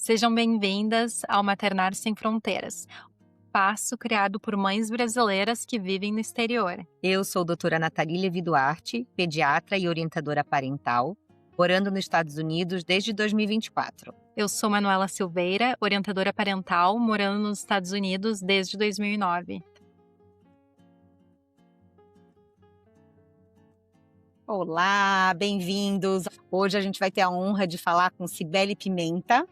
Sejam bem-vindas ao Maternar Sem Fronteiras, espaço criado por mães brasileiras que vivem no exterior. Eu sou doutora Nathalie Levi Duarte, pediatra e orientadora parental, morando nos Estados Unidos desde 2024. Eu sou Manuela Silveira, orientadora parental, morando nos Estados Unidos desde 2009. Olá, bem-vindos! Hoje a gente vai ter a honra de falar com Cibele Pimenta,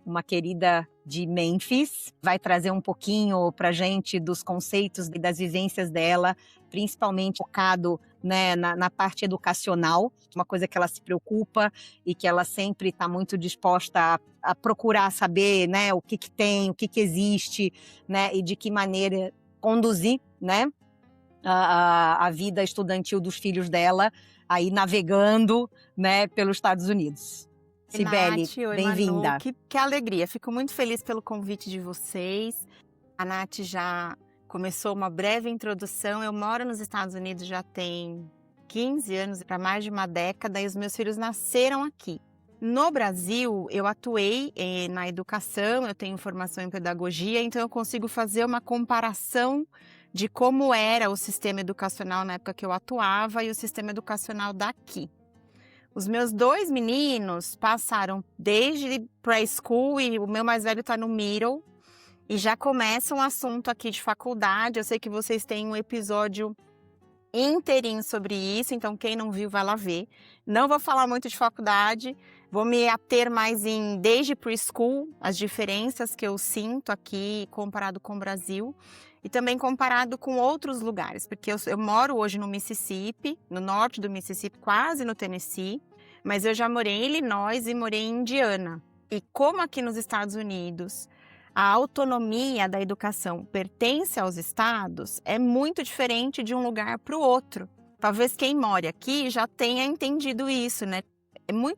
uma querida de Memphis. Vai trazer um pouquinho para a gente dos conceitos e das vivências dela, principalmente focado, né, na parte educacional, uma coisa que ela se preocupa e que ela sempre está muito disposta a procurar saber, né, o que tem, o que existe, né, e de que maneira conduzir, né, a vida estudantil dos filhos dela, aí navegando, né, pelos Estados Unidos. Oi, Cibele, Nath, oi, Manu, bem-vinda. que alegria, fico muito feliz pelo convite de vocês. A Nath já começou uma breve introdução. Eu moro nos Estados Unidos já tem 15 anos, para mais de uma década, e os meus filhos nasceram aqui. No Brasil, eu atuei na educação, eu tenho formação em pedagogia, então eu consigo fazer uma comparação de como era o sistema educacional na época que eu atuava e o sistema educacional daqui. Os meus 2 meninos passaram desde pré-school e o meu mais velho está no middle e já começa um assunto aqui de faculdade. Eu sei que vocês têm um episódio inteirinho sobre isso, então quem não viu vai lá ver. Não vou falar muito de faculdade, vou me ater mais em desde preschool, as diferenças que eu sinto aqui comparado com o Brasil e também comparado com outros lugares, porque eu moro hoje no Mississippi, no norte do Mississippi, quase no Tennessee, mas eu já morei em Illinois e morei em Indiana. E como aqui nos Estados Unidos a autonomia da educação pertence aos estados, é muito diferente de um lugar para o outro. Talvez quem mora aqui já tenha entendido isso, né?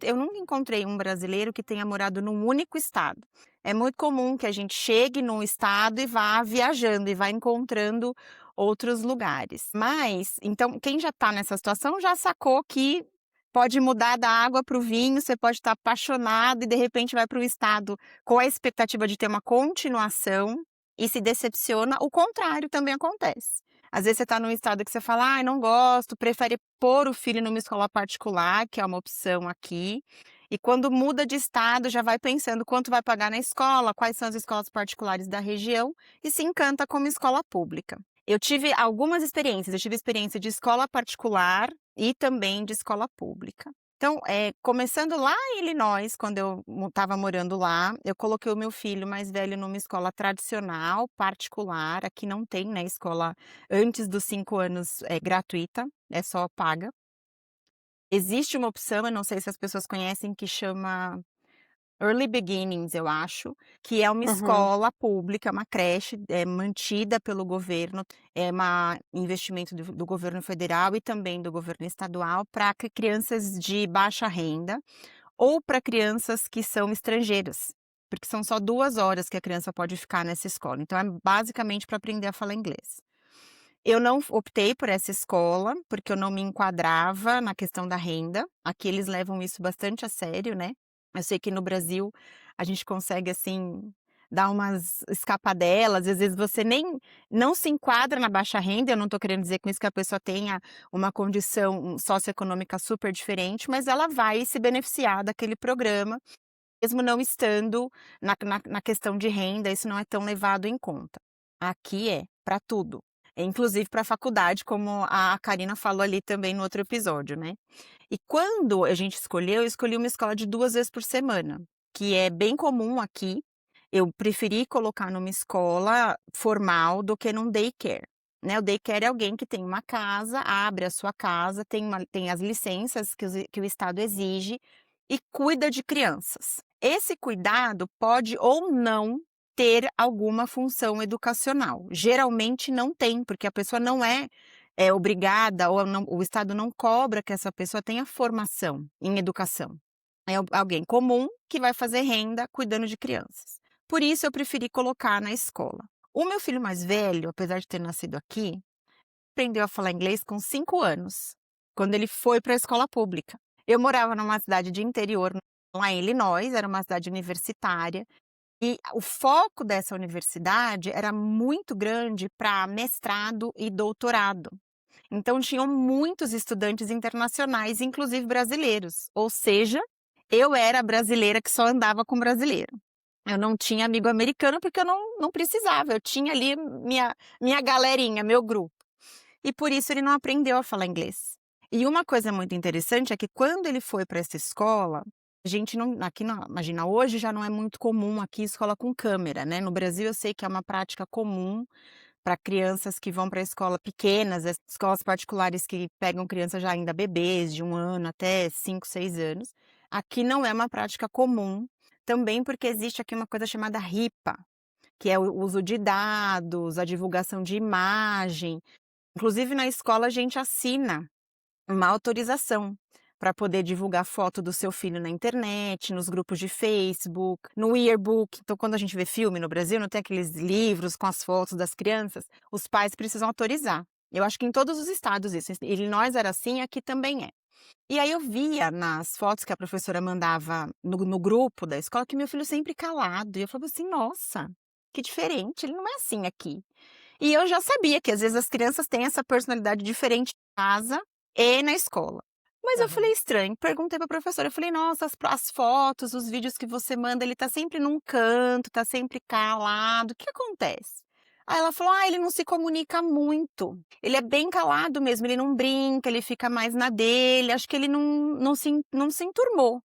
Eu nunca encontrei um brasileiro que tenha morado num único estado. É muito comum que a gente chegue num estado e vá viajando e vá encontrando outros lugares. Mas, então, quem já está nessa situação já sacou que pode mudar da água para o vinho, você pode estar apaixonado e de repente vai para um estado com a expectativa de ter uma continuação e se decepciona. O contrário também acontece. Às vezes você está num estado que você fala, ah, não gosto, prefere pôr o filho numa escola particular, que é uma opção aqui. E quando muda de estado, já vai pensando quanto vai pagar na escola, quais são as escolas particulares da região e se encanta com uma escola pública. Eu tive algumas experiências, eu tive experiência de escola particular e também de escola pública. Então, começando lá em Illinois, quando eu estava morando lá, eu coloquei o meu filho mais velho numa escola tradicional, particular. Aqui não tem, né, escola antes dos 5 anos gratuita, é só paga. Existe uma opção, eu não sei se as pessoas conhecem, que chama Early Beginnings, eu acho, que é uma escola pública, uma creche mantida pelo governo, é um investimento do governo federal e também do governo estadual para crianças de baixa renda ou para crianças que são estrangeiras, porque são só 2 horas que a criança pode ficar nessa escola. Então, é basicamente para aprender a falar inglês. Eu não optei por essa escola, porque eu não me enquadrava na questão da renda. Aqui eles levam isso bastante a sério, né? Eu sei que no Brasil a gente consegue, assim, dar umas escapadelas, às vezes você nem não se enquadra na baixa renda. Eu não estou querendo dizer com isso que a pessoa tenha uma condição socioeconômica super diferente, mas ela vai se beneficiar daquele programa, mesmo não estando na questão de renda, isso não é tão levado em conta. Aqui é para tudo, inclusive para a faculdade, como a Karina falou ali também no outro episódio, né? E quando a gente eu escolhi uma escola de 2 vezes por semana, que é bem comum aqui. Eu preferi colocar numa escola formal do que num daycare, né? O daycare é alguém que tem uma casa, abre a sua casa, tem as licenças que o estado exige e cuida de crianças. Esse cuidado pode ou não ter alguma função educacional. Geralmente não tem, porque a pessoa não é obrigada, ou não, o estado não cobra que essa pessoa tenha formação em educação. É alguém comum que vai fazer renda cuidando de crianças. Por isso eu preferi colocar na escola. O meu filho mais velho, apesar de ter nascido aqui, aprendeu a falar inglês com 5 anos, quando ele foi para a escola pública. Eu morava numa cidade de interior lá em Illinois, era uma cidade universitária, e o foco dessa universidade era muito grande para mestrado e doutorado. Então tinham muitos estudantes internacionais, inclusive brasileiros, ou seja, eu era a brasileira que só andava com brasileiro. Eu não tinha amigo americano porque eu não precisava, eu tinha ali minha galerinha, meu grupo. E por isso ele não aprendeu a falar inglês. E uma coisa muito interessante é que quando ele foi para essa escola, a gente não, aqui não, imagina, hoje já não é muito comum aqui escola com câmera, né? No Brasil eu sei que é uma prática comum para crianças que vão para a escola pequenas, as escolas particulares que pegam crianças já ainda bebês, de 1 ano até 5, 6 anos. Aqui não é uma prática comum, também porque existe aqui uma coisa chamada RIPA, que é o uso de dados, a divulgação de imagem. Inclusive na escola a gente assina uma autorização para poder divulgar foto do seu filho na internet, nos grupos de Facebook, no yearbook. Então, quando a gente vê filme no Brasil, não tem aqueles livros com as fotos das crianças, os pais precisam autorizar. Eu acho que em todos os estados isso. Illinois era assim, aqui também é. E aí eu via nas fotos que a professora mandava no grupo da escola que meu filho sempre calado. E eu falava assim, nossa, que diferente, ele não é assim aqui. E eu já sabia que às vezes as crianças têm essa personalidade diferente em casa e na escola. Mas eu falei estranho, perguntei pra professora, eu falei, nossa, as fotos, os vídeos que você manda, ele tá sempre num canto, tá sempre calado, o que acontece? Aí ela falou, ele não se comunica muito, ele é bem calado mesmo, ele não brinca, ele fica mais na dele, acho que ele não se enturmou.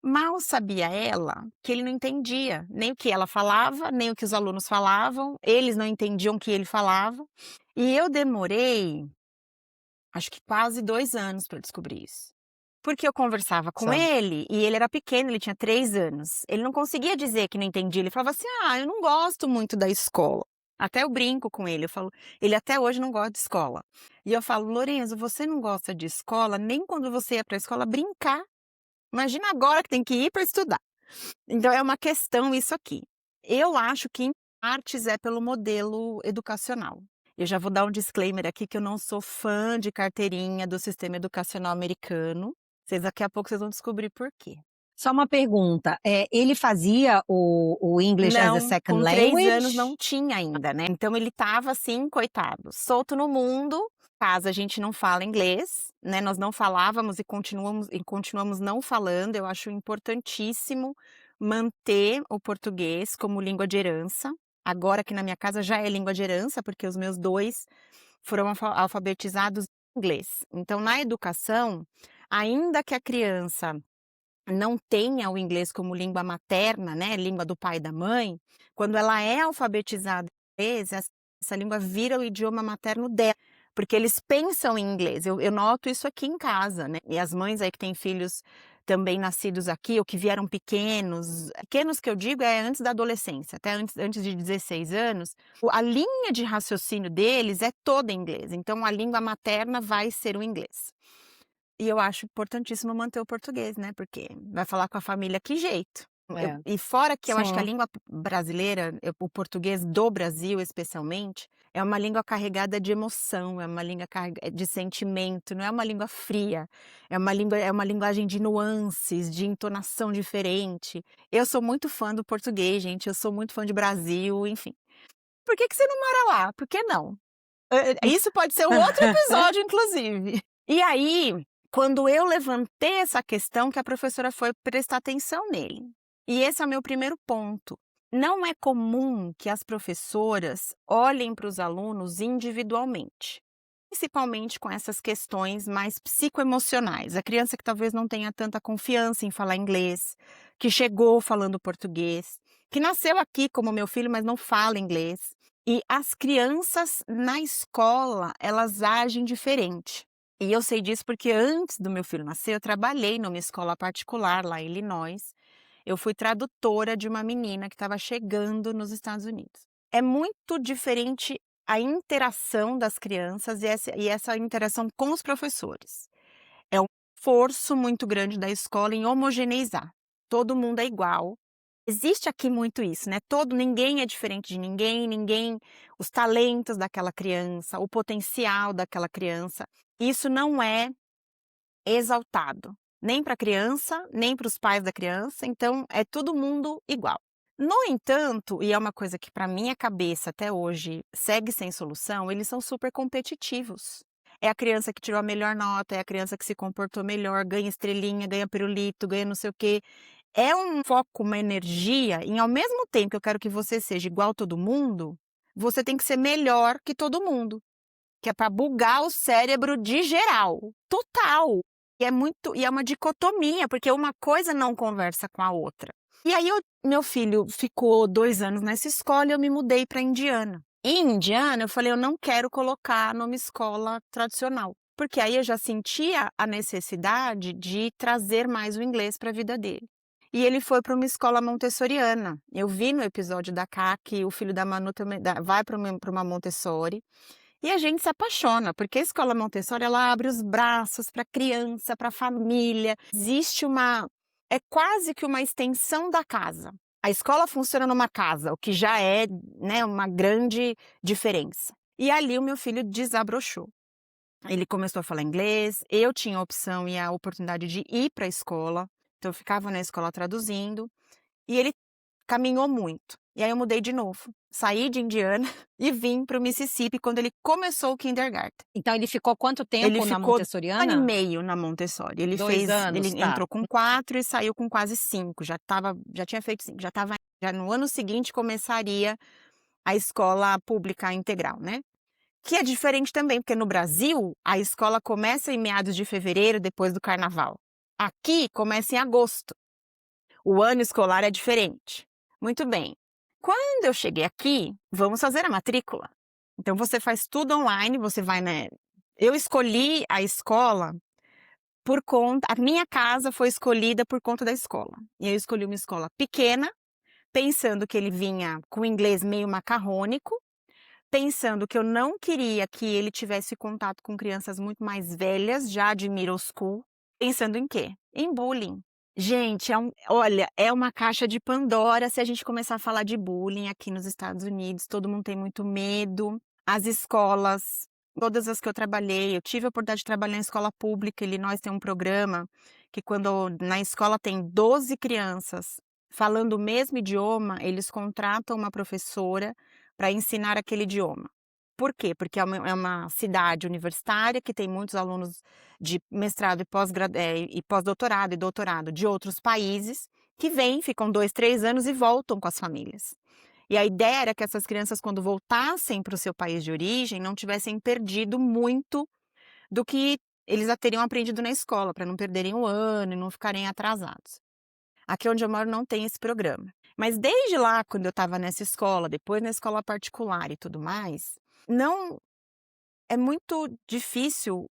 Mal sabia ela que ele não entendia nem o que ela falava, nem o que os alunos falavam, eles não entendiam o que ele falava. E eu demorei, acho que quase 2 anos para descobrir isso. Porque eu conversava com Só. ele e ele era pequeno, ele tinha 3 anos. Ele não conseguia dizer que não entendia, ele falava assim: eu não gosto muito da escola. Até eu brinco com ele, eu falo, ele até hoje não gosta de escola. E eu falo, Lorenzo, você não gosta de escola nem quando você ia para a escola brincar. Imagina agora que tem que ir para estudar. Então é uma questão isso aqui. Eu acho que em partes é pelo modelo educacional. Eu já vou dar um disclaimer aqui que eu não sou fã de carteirinha do sistema educacional americano. Daqui a pouco vocês vão descobrir por quê. Só uma pergunta, ele fazia o English as a Não, second com 3 anos language? não tinha ainda, né? Então ele estava assim, coitado, solto no mundo. Caso a gente não fala inglês, né? Nós não falávamos e continuamos não falando. Eu acho importantíssimo manter o português como língua de herança. Agora aqui na minha casa já é língua de herança, porque os meus 2 foram alfabetizados em inglês. Então, na educação, ainda que a criança não tenha o inglês como língua materna, né, língua do pai e da mãe, quando ela é alfabetizada em inglês, essa língua vira o idioma materno dela, porque eles pensam em inglês. Eu noto isso aqui em casa, né? E as mães aí que têm filhos também nascidos aqui, ou que vieram pequenos que eu digo é antes da adolescência, até antes de 16 anos, a linha de raciocínio deles é toda em inglês, então a língua materna vai ser o inglês. E eu acho importantíssimo manter o português, né, porque vai falar com a família que jeito. É. E fora que eu acho que a Sim. língua brasileira, o português do Brasil especialmente, é uma língua carregada de emoção, é uma língua de sentimento, não é uma língua fria, é uma linguagem de nuances, de entonação diferente. Eu sou muito fã do português, gente, eu sou muito fã de Brasil, enfim. Por que você não mora lá? Por que não? Isso pode ser um outro episódio, inclusive. E aí, quando eu levantei essa questão, que a professora foi prestar atenção nele. E esse é o meu primeiro ponto. Não é comum que as professoras olhem para os alunos individualmente, principalmente com essas questões mais psicoemocionais. A criança que talvez não tenha tanta confiança em falar inglês, que chegou falando português, que nasceu aqui como meu filho, mas não fala inglês. E as crianças na escola, elas agem diferente. E eu sei disso porque antes do meu filho nascer, eu trabalhei numa escola particular lá em Illinois. Eu fui tradutora de uma menina que estava chegando nos Estados Unidos. É muito diferente a interação das crianças e essa interação com os professores. É um esforço muito grande da escola em homogeneizar. Todo mundo é igual. Existe aqui muito isso, né? Ninguém é diferente de ninguém, os talentos daquela criança, o potencial daquela criança, isso não é exaltado, nem para a criança, nem para os pais da criança, então é todo mundo igual. No entanto, e é uma coisa que para minha cabeça até hoje segue sem solução, eles são super competitivos. É a criança que tirou a melhor nota, é a criança que se comportou melhor, ganha estrelinha, ganha pirulito, ganha não sei o quê. É um foco, uma energia, e ao mesmo tempo que eu quero que você seja igual a todo mundo, você tem que ser melhor que todo mundo, que é para bugar o cérebro de geral, total. E é uma dicotomia, porque uma coisa não conversa com a outra. E aí meu filho ficou 2 anos nessa escola e eu me mudei para Indiana. Em Indiana, eu falei, eu não quero colocar numa escola tradicional, porque aí eu já sentia a necessidade de trazer mais o inglês para a vida dele. E ele foi para uma escola montessoriana. Eu vi no episódio da Cá que o filho da Manu também vai para uma Montessori. E a gente se apaixona, porque a escola Montessori, ela abre os braços para a criança, para a família. Existe é quase que uma extensão da casa. A escola funciona numa casa, o que já é, né, uma grande diferença. E ali o meu filho desabrochou. Ele começou a falar inglês, eu tinha a opção e a oportunidade de ir para a escola, então eu ficava na escola traduzindo, e ele caminhou muito. E aí eu mudei de novo. Saí de Indiana e vim para o Mississippi quando ele começou o kindergarten. Então ele ficou quanto tempo Ele na ficou 1 ano e Montessoriana? meio na Montessori. Ele 2 anos, ele tá. entrou com 4 e saiu com quase 5. Já tinha feito 5, já no ano seguinte começaria a escola pública integral, né? Que é diferente também, porque no Brasil a escola começa em meados de fevereiro, depois do carnaval. Aqui começa em agosto. O ano escolar é diferente. Muito bem. Quando eu cheguei aqui, vamos fazer a matrícula. Então você faz tudo online, você vai, né? Eu escolhi a escola por conta, a minha casa foi escolhida por conta da escola. E eu escolhi uma escola pequena, pensando que ele vinha com inglês meio macarrônico, pensando que eu não queria que ele tivesse contato com crianças muito mais velhas, já de middle school, pensando em quê? Em bullying. Gente, olha, é uma caixa de Pandora se a gente começar a falar de bullying aqui nos Estados Unidos. Todo mundo tem muito medo. As escolas, todas as que eu trabalhei, eu tive a oportunidade de trabalhar em escola pública. Nós tem um programa que quando na escola tem 12 crianças falando o mesmo idioma, eles contratam uma professora para ensinar aquele idioma. Por quê? Porque é uma cidade universitária que tem muitos alunos de mestrado e pós-doutorado e doutorado de outros países que vêm, ficam 2, 3 anos e voltam com as famílias. E a ideia era que essas crianças, quando voltassem para o seu país de origem, não tivessem perdido muito do que eles já teriam aprendido na escola, para não perderem o ano e não ficarem atrasados. Aqui onde eu moro não tem esse programa. Mas desde lá, quando eu estava nessa escola, depois na escola particular e tudo mais, não é muito difícil,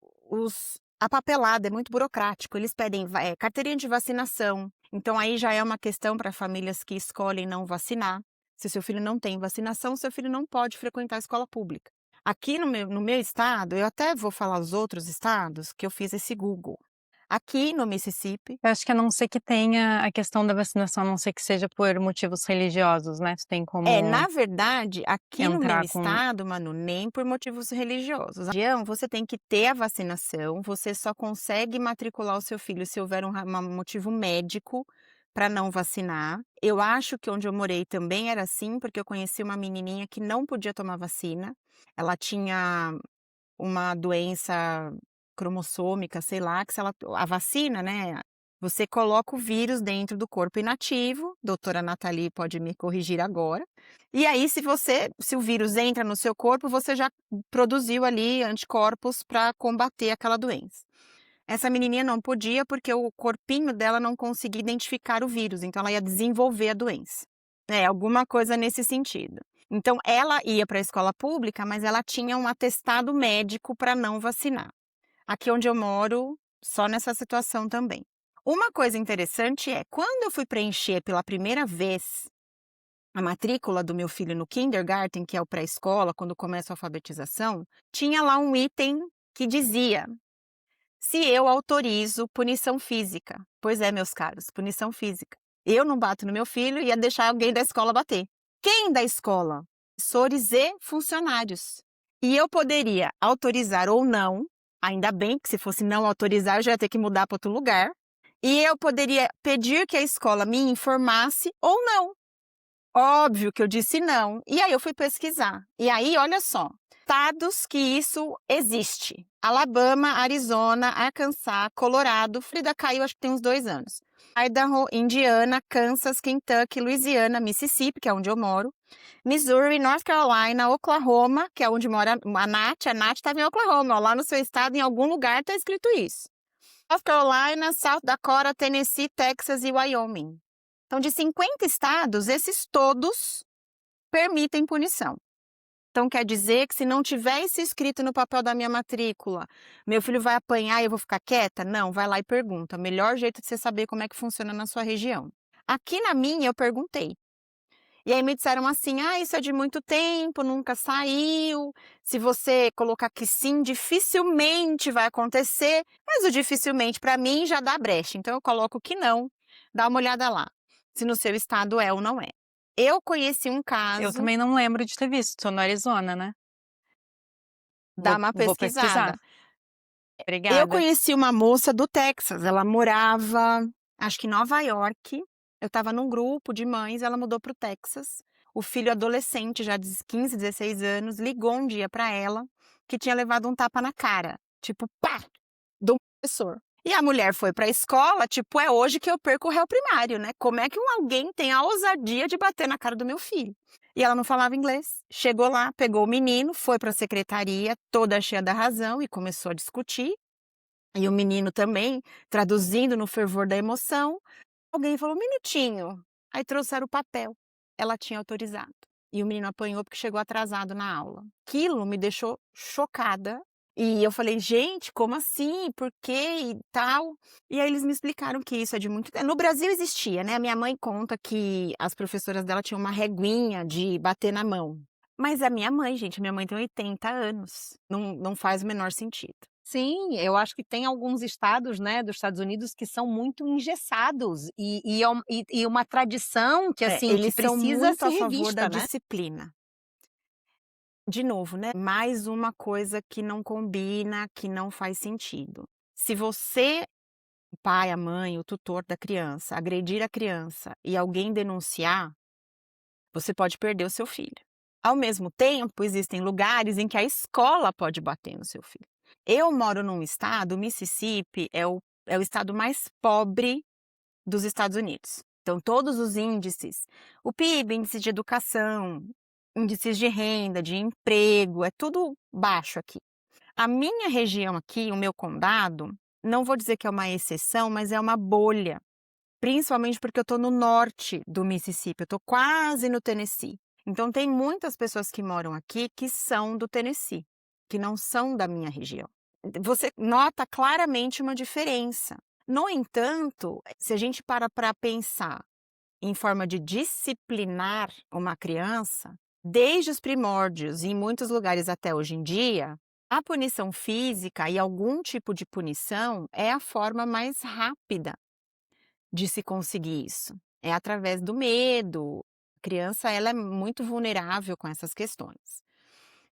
a papelada é muito burocrático. Eles pedem carteirinha de vacinação. Então aí já é uma questão para famílias que escolhem não vacinar. Se seu filho não tem vacinação, seu filho não pode frequentar a escola pública. Aqui no meu estado, eu até vou falar os outros estados que eu fiz esse Google. Aqui no Mississippi, Eu acho que a não ser que tenha a questão da vacinação, a não ser que seja por motivos religiosos, né, tu tem como na verdade, aqui no meu entrar com estado, Manu, nem por motivos religiosos. Na região, você tem que ter a vacinação, você só consegue matricular o seu filho se houver um motivo médico para não vacinar. Eu acho que onde eu morei também era assim, porque eu conheci uma menininha que não podia tomar vacina. Ela tinha uma doença cromossômica, sei lá, que a vacina, né, você coloca o vírus dentro do corpo inativo, doutora Nathalie pode me corrigir agora, e aí se o vírus entra no seu corpo, você já produziu ali anticorpos para combater aquela doença. Essa menininha não podia porque o corpinho dela não conseguia identificar o vírus, então ela ia desenvolver a doença. Alguma coisa nesse sentido. Então ela ia para a escola pública, mas ela tinha um atestado médico para não vacinar. Aqui onde eu moro, só nessa situação também. Uma coisa interessante é, quando eu fui preencher pela primeira vez a matrícula do meu filho no kindergarten, que é o pré-escola, quando começa a alfabetização, tinha lá um item que dizia: se eu autorizo punição física. Pois é, meus caros, punição física. Eu não bato no meu filho e ia deixar alguém da escola bater. Quem da escola? Professores e funcionários. E eu poderia autorizar ou não. Ainda bem que se fosse não autorizar, eu já ia ter que mudar para outro lugar. E eu poderia pedir que a escola me informasse ou não. Óbvio que eu disse não. E aí eu fui pesquisar. E aí, olha só, estados que isso existe. Alabama, Arizona, Arkansas, Colorado, Florida caiu acho que tem uns 2 anos. Idaho, Indiana, Kansas, Kentucky, Louisiana, Mississippi, que é onde eu moro, Missouri, North Carolina, Oklahoma, que é onde mora a Nath estava em Oklahoma, ó, lá no seu estado, em algum lugar está escrito isso. North Carolina, South Dakota, Tennessee, Texas e Wyoming. Então, de 50 estados, esses todos permitem punição. Então, quer dizer que se não tivesse escrito no papel da minha matrícula, meu filho vai apanhar e eu vou ficar quieta? Não, vai lá e pergunta. Melhor jeito de você saber como é que funciona na sua região. Aqui na minha, eu perguntei. E aí me disseram assim, isso é de muito tempo, nunca saiu. Se você colocar que sim, dificilmente vai acontecer. Mas o dificilmente, para mim, já dá brecha. Então, eu coloco que não. Dá uma olhada lá, se no seu estado é ou não é. Eu conheci um Eu caso, também não lembro de ter visto, tô no Arizona, né. dá uma Vou pesquisar. pesquisada. Eu Obrigada. conheci uma moça do Texas, ela morava, acho que em Nova York. Eu estava num grupo de mães, ela mudou para o Texas. O filho adolescente, já de 15, 16 anos, ligou um dia para ela que tinha levado um tapa na cara, tipo, pá, do professor. E a mulher foi para a escola, tipo, é hoje que eu perco o réu primário, né? Como é que alguém tem a ousadia de bater na cara do meu filho? E ela não falava inglês. Chegou lá, pegou o menino, foi para a secretaria, toda cheia da razão, e começou a discutir. E o menino também, traduzindo no fervor da emoção. Alguém falou: "Um minutinho". Aí trouxeram o papel. Ela tinha autorizado. E o menino apanhou porque chegou atrasado na aula. Aquilo me deixou chocada. E eu falei: "Gente, como assim? Por quê e tal?". E aí eles me explicaram que isso é de muito tempo. No Brasil existia, né, a minha mãe conta que as professoras dela tinham uma reguinha de bater na mão. Mas a minha mãe, gente, minha mãe tem 80 anos, não faz o menor sentido. Sim, eu acho que tem alguns estados, né, dos Estados Unidos que são muito engessados e uma tradição que, assim, que Eles são precisa muito ser a favor da revista, né. disciplina. De novo, né, mais uma coisa que não combina, que não faz sentido. Se você, o pai, a mãe, o tutor da criança, agredir a criança e alguém denunciar, você pode perder o seu filho. Ao mesmo tempo, existem lugares em que a escola pode bater no seu filho. Eu moro num estado, o Mississippi é o estado mais pobre dos Estados Unidos. Então, todos os índices, o PIB, índice de educação, índices de renda, de emprego, é tudo baixo aqui. A minha região aqui, o meu condado, não vou dizer que é uma exceção, mas é uma bolha. Principalmente porque eu estou no norte do Mississippi, eu estou quase no Tennessee. Então, tem muitas pessoas que moram aqui que são do Tennessee, que não são da minha região. Você nota claramente uma diferença. No entanto, se a gente para pensar em forma de disciplinar uma criança, desde os primórdios e em muitos lugares até hoje em dia, a punição física e algum tipo de punição é a forma mais rápida de se conseguir isso. É através do medo. A criança ela é muito vulnerável com essas questões.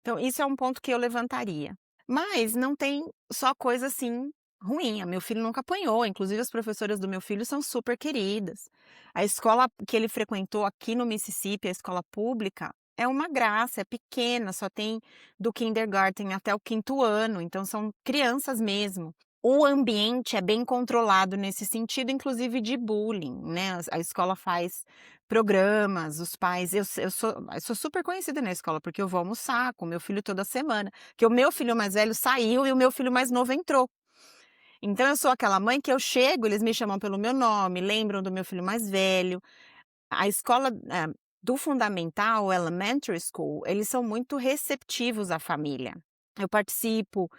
Então, isso é um ponto que eu levantaria. Mas não tem só coisa assim ruim. Meu filho nunca apanhou, inclusive as professoras do meu filho são super queridas. A escola que ele frequentou aqui no Mississippi, a escola pública, é uma graça, é pequena, só tem do kindergarten até o 5º ano, então são crianças mesmo. O ambiente é bem controlado nesse sentido, inclusive de bullying, né? A escola faz programas, os pais. Eu sou super conhecida na escola, porque eu vou almoçar com meu filho toda semana. Que o meu filho mais velho saiu e o meu filho mais novo entrou. Então eu sou aquela mãe que eu chego, eles me chamam pelo meu nome, lembram do meu filho mais velho. A escola do fundamental, elementary school, eles são muito receptivos à família. Eu participo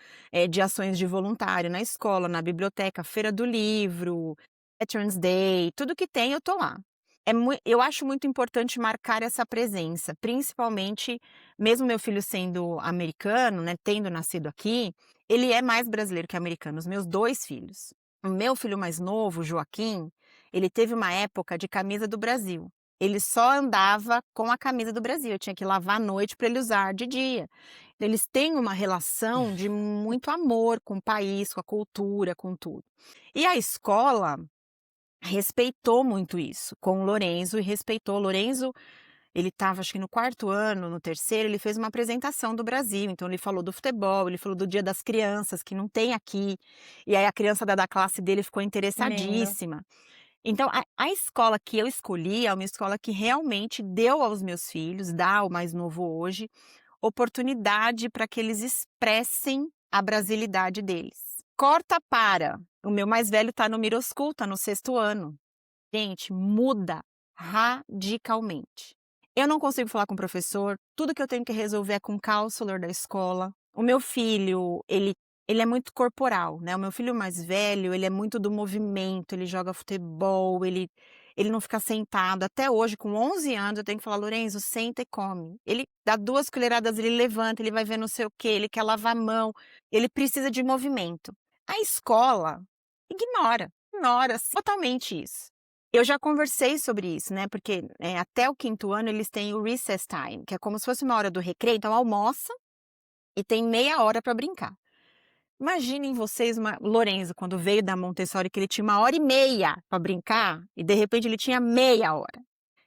de ações de voluntário na escola, na biblioteca, feira do livro, Veterans Day, tudo que tem eu tô lá. Eu acho muito importante marcar essa presença, principalmente, mesmo meu filho sendo americano, né, tendo nascido aqui, ele é mais brasileiro que americano, os meus 2 filhos. O meu filho mais novo, Joaquim, ele teve uma época de camisa do Brasil. Ele só andava com a camisa do Brasil, eu tinha que lavar à noite para ele usar de dia. Eles têm uma relação de muito amor com o país, com a cultura, com tudo. E a escola respeitou muito isso com o Lorenzo e respeitou. O Lorenzo, ele estava acho que no 4º ano, no 3º, ele fez uma apresentação do Brasil, então ele falou do futebol, ele falou do Dia das Crianças, que não tem aqui, e aí a criança da classe dele ficou Lindo. interessadíssima. Então a escola que eu escolhi é uma escola que realmente deu aos meus filhos, dá ao mais novo hoje, oportunidade para que eles expressem a brasilidade deles. Corta para, o meu mais velho está no middle school, está no 6º ano. Gente, muda radicalmente. Eu não consigo falar com o professor, tudo que eu tenho que resolver é com o counselor da escola. O meu filho, ele é muito corporal, né? O meu filho mais velho, ele é muito do movimento, ele joga futebol, ele não fica sentado. Até hoje, com 11 anos, eu tenho que falar, Lorenzo, senta e come. Ele dá 2 colheradas, ele levanta, ele vai ver não sei o quê, ele quer lavar a mão, ele precisa de movimento. A escola ignora totalmente isso. Eu já conversei sobre isso, né, porque, até o 5º ano eles têm o recess time, que é como se fosse uma hora do recreio, então almoça e tem meia hora para brincar. Imaginem vocês Lorenzo, quando veio da Montessori, que ele tinha 1h30 para brincar e de repente ele tinha meia hora.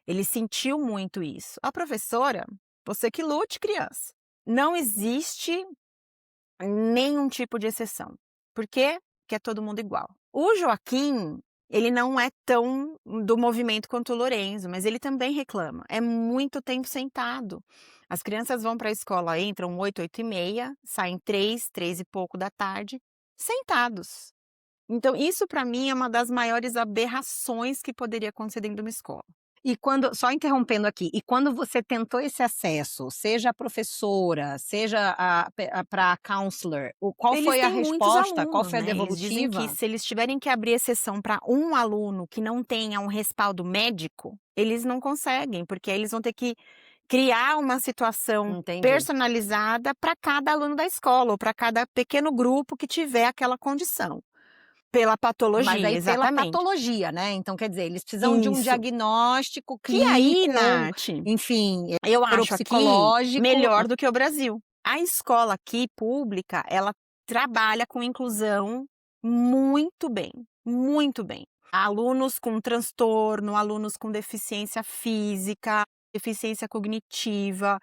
Ele sentiu muito isso. A professora, você que lute, criança. Não existe nenhum tipo de exceção. Por quê? Porque é todo mundo igual. O Joaquim, ele não é tão do movimento quanto o Lorenzo, mas ele também reclama. É muito tempo sentado. As crianças vão para a escola, entram 8, 8h30, saem 3, 3 e pouco da tarde, sentados. Então, isso para mim é uma das maiores aberrações que poderia acontecer dentro de uma escola. E quando, só interrompendo aqui, e quando você tentou esse acesso, seja a professora, seja para a counselor, qual Eles foi a têm muitos resposta? Qual alunos, foi a né? Eles dizem que devolutiva? se eles tiverem que abrir exceção para um aluno que não tenha um respaldo médico, eles não conseguem, porque aí eles vão ter que criar uma situação Entendi. personalizada para cada aluno da escola ou para cada pequeno grupo que tiver aquela condição, pela Mas patologia, aí pela exatamente. patologia, né, então quer dizer, eles precisam de um Isso. diagnóstico Que aí, clínico ou, Nath, enfim, eu acho aqui neuropsicológico. melhor do que o Brasil. A escola aqui pública, ela trabalha com inclusão muito bem, muito bem. Alunos com transtorno, alunos com deficiência física, deficiência cognitiva,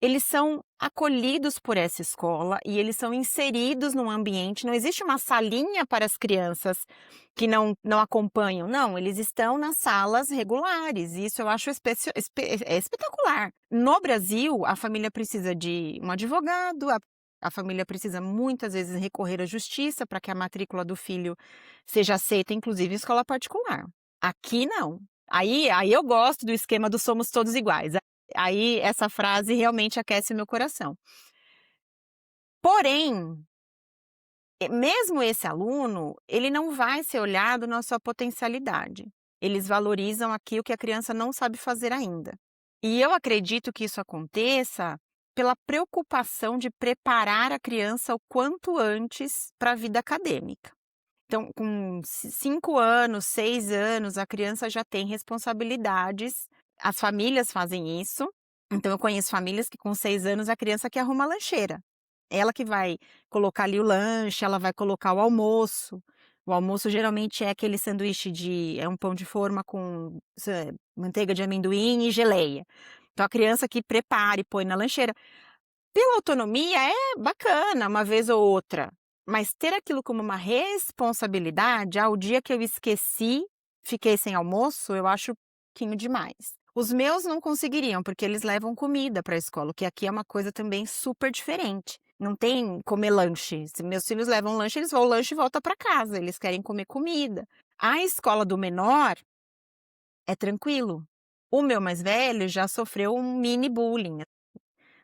eles são acolhidos por essa escola e eles são inseridos num ambiente. Não existe uma salinha para as crianças que não acompanham, não, eles estão nas salas regulares. E isso eu acho é espetacular. No Brasil, a família precisa de um advogado, a família precisa muitas vezes recorrer à justiça para que a matrícula do filho seja aceita, inclusive em escola particular. Aqui não. Aí eu gosto do esquema do somos todos iguais. Aí essa frase realmente aquece meu coração. Porém, mesmo esse aluno, ele não vai ser olhado na sua potencialidade. Eles valorizam aqui o que a criança não sabe fazer ainda. E eu acredito que isso aconteça pela preocupação de preparar a criança o quanto antes para a vida acadêmica. Então, com 5 anos, 6 anos, a criança já tem responsabilidades. As famílias fazem isso. Então, eu conheço famílias que com 6 anos a criança que arruma a lancheira. Ela que vai colocar ali o lanche, ela vai colocar o almoço. O almoço geralmente é aquele sanduíche é um pão de forma com manteiga de amendoim e geleia. Então, a criança que prepara e põe na lancheira. Pela autonomia é bacana, uma vez ou outra, mas ter aquilo como uma responsabilidade, o dia que eu esqueci, fiquei sem almoço, eu acho um pouquinho demais. Os meus não conseguiriam, porque eles levam comida para a escola, o que aqui é uma coisa também super diferente. Não tem comer lanche. Se meus filhos levam lanche, eles vão ao lanche e voltam para casa, eles querem comer comida. A escola do menor é tranquilo. O meu mais velho já sofreu um mini bullying,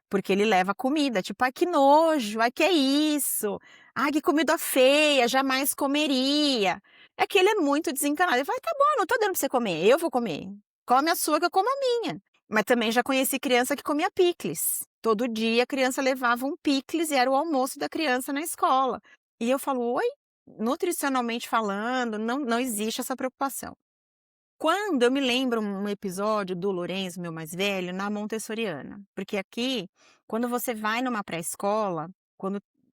porque ele leva comida, tipo, ai que nojo, ai que é isso, ai que comida feia, jamais comeria. É que ele é muito desencanado, ele fala, tá bom, não tô dando pra você comer, eu vou comer. Come a sua que eu como a minha. Mas também já conheci criança que comia picles. Todo dia a criança levava um picles e era o almoço da criança na escola. E eu falo, oi? Nutricionalmente falando, não existe essa preocupação. Quando eu me lembro um episódio do Lorenzo, meu mais velho, na Montessoriana, porque aqui, quando você vai numa pré-escola,